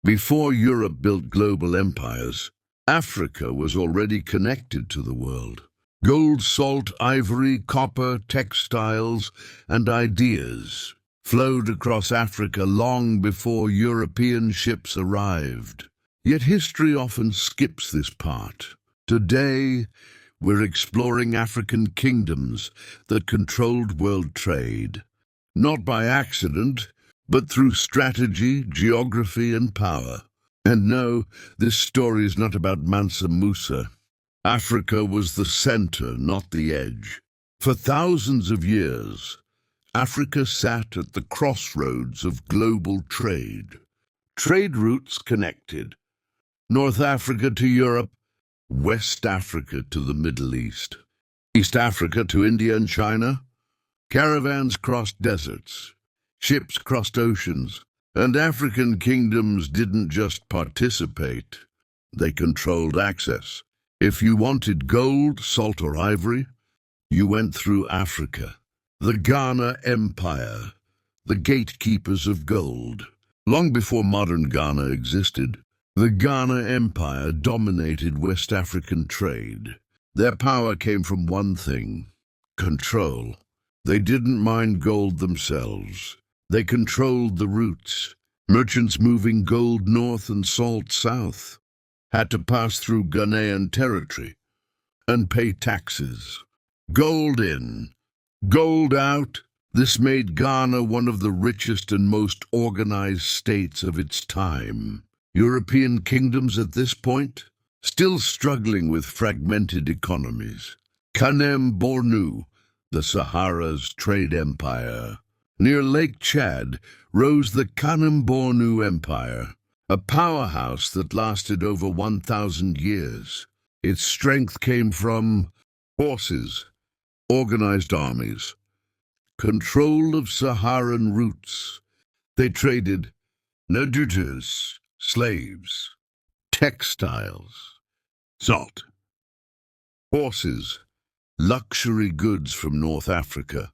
Before Europe built global empires, Africa was already connected to the world. Gold, salt, ivory, copper, textiles, and ideas flowed across Africa long before European ships arrived. Yet history often skips this part. Today, we're exploring African kingdoms that controlled world trade, not by accident, but through strategy, geography, and power. And no, this story is not about Mansa Musa. Africa was the center, not the edge. For thousands of years, Africa sat at the crossroads of global trade. Trade routes connected North Africa to Europe, West Africa to the Middle East, East Africa to India and China. Caravans crossed deserts, ships crossed oceans, and African kingdoms didn't just participate, they controlled access. If you wanted gold, salt, or ivory, you went through Africa. The Ghana Empire, the gatekeepers of gold. Long before modern Ghana existed, the Ghana Empire dominated West African trade. Their power came from one thing: control. They didn't mine gold themselves. They controlled the routes. Merchants moving gold north and salt south had to pass through Ghanaian territory and pay taxes. Gold in, gold out. This made Ghana one of the richest and most organized states of its time. European kingdoms at this point, still struggling with fragmented economies. Kanem Bornu, the Sahara's trade empire. Near Lake Chad rose the Kanem Bornu Empire, a powerhouse that lasted over 1,000 years. Its strength came from horses, organized armies, control of Saharan routes. They traded nodules, slaves, textiles, salt, horses, luxury goods from North Africa.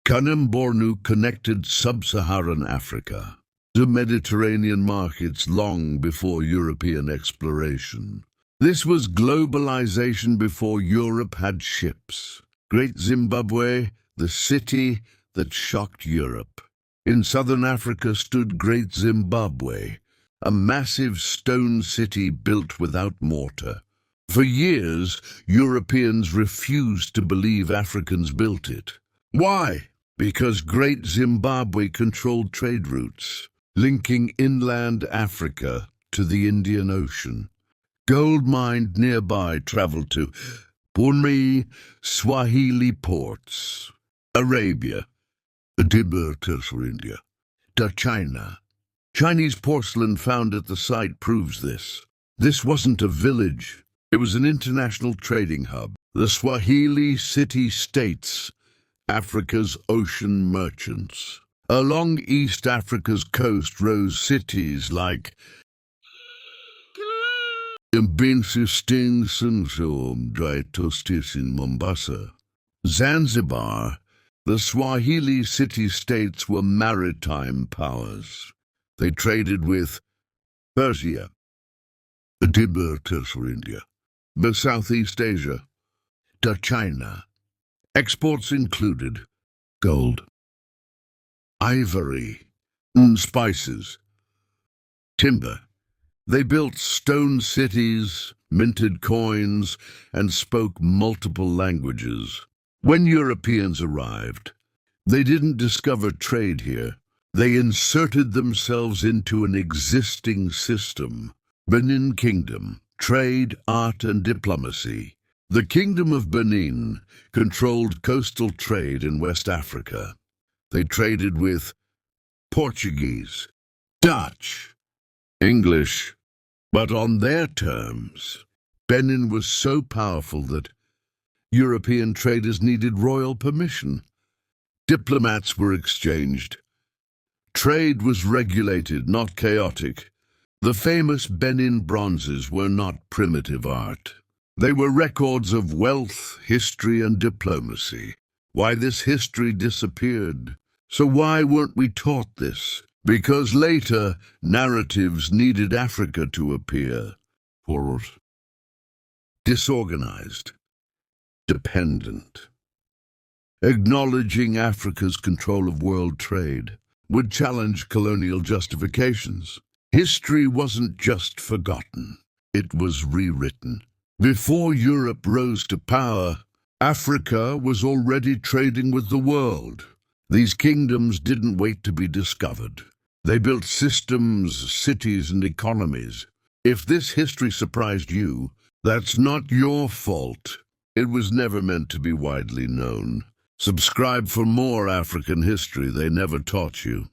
Kanem Bornu connected sub-Saharan Africa to Mediterranean markets long before European exploration. This was globalization before Europe had ships. Great Zimbabwe, the city that shocked Europe. In southern Africa stood Great Zimbabwe, a massive stone city built without mortar. For years, Europeans refused to believe Africans built it. Why? Because Great Zimbabwe controlled trade routes, linking inland Africa to the Indian Ocean. Gold mined nearby traveled to Pune, Swahili ports, Arabia, Tibet for India, to China. Chinese porcelain found at the site proves this. This wasn't a village, it was an international trading hub. The Swahili city-states, Africa's ocean merchants. Along East Africa's coast rose cities like in Mombasa. Zanzibar, the Swahili city-states were maritime powers. They traded with Persia, Tibet for India, but Southeast Asia, to China. Exports included gold, ivory, and spices, timber. They built stone cities, minted coins, and spoke multiple languages. When Europeans arrived, they didn't discover trade here. They inserted themselves into an existing system. Benin Kingdom, trade, art, and diplomacy. The Kingdom of Benin controlled coastal trade in West Africa. They traded with Portuguese, Dutch, English, but on their terms. Benin was so powerful that European traders needed royal permission. Diplomats were exchanged. Trade was regulated, not chaotic. The famous Benin bronzes were not primitive art. They were records of wealth, history, and diplomacy. Why this history disappeared? So why weren't we taught this? because later narratives needed Africa to appear poor, disorganized, dependent. Acknowledging Africa's control of world trade would challenge colonial justifications. History wasn't just forgotten, it was rewritten. Before Europe rose to power, Africa was already trading with the world. These kingdoms didn't wait to be discovered. They built systems, cities, and economies. If this history surprised you, that's not your fault. It was never meant to be widely known. Subscribe for more African history they never taught you.